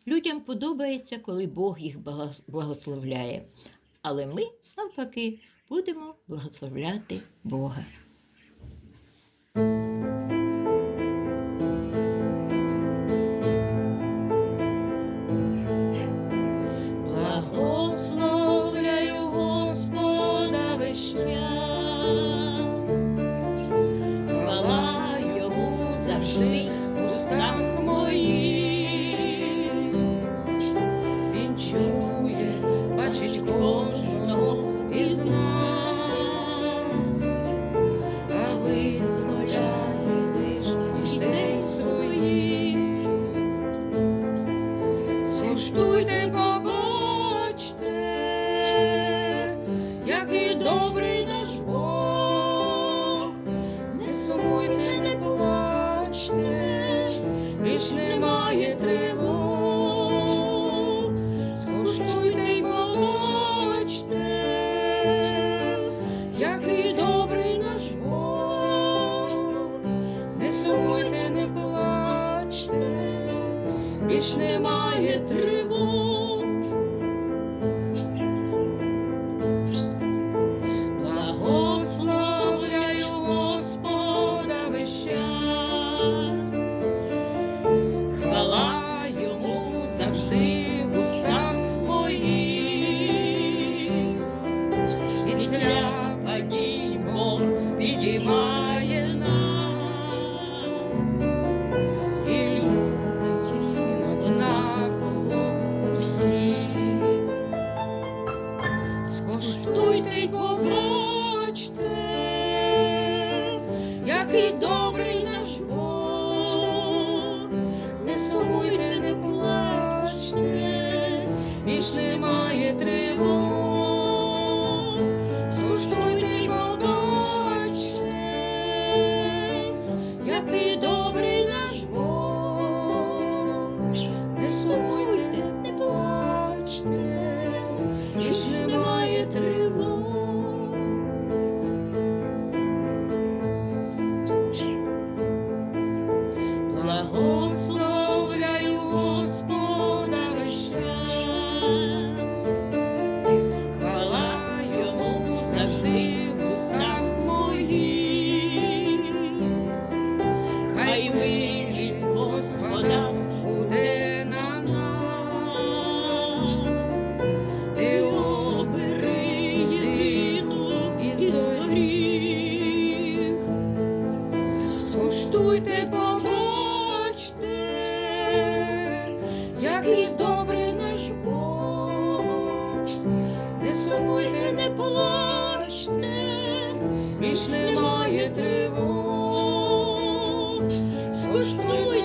Людям подобається, коли Бог їх благословляє. Але ми, навпаки, будемо благословляти Бога. Благословляю Господа весь час, хвала Йому завжди в устах моїх. Він чує, бачить кожного із нас, а визволяє лиш дітей своїх. Скуштуйте, побачте, який добрий наш Бог. Не сумуйте, не плачте, більш немає тривог. Скуштуйте й побачте, який добрий наш Бог. Не сумуйте, не плачте, більш немає тривог. Благословляю Господа весь час, хвала Йому завжди в устах моїх. Після падінь Бог підіймає нас і любить Він однаково усіх. Скуштуйте й побачте, який добрий наш Бог. Не сумуйте, не плачте, більш немає тривог. Скуштуйте й побачте, який добрий наш Бог. Не сумуйте, не плачте, більш немає тривог. Благословляю Господа весь час, хвала Йому завжди в устах моїх. Хай милість Господа буде на нас. Ти обери єдину із доріг. Скуштуйте, побачте, який добрий наш Бог. Не сумуйте, не плачте, більш немає тривог. Скуштуйте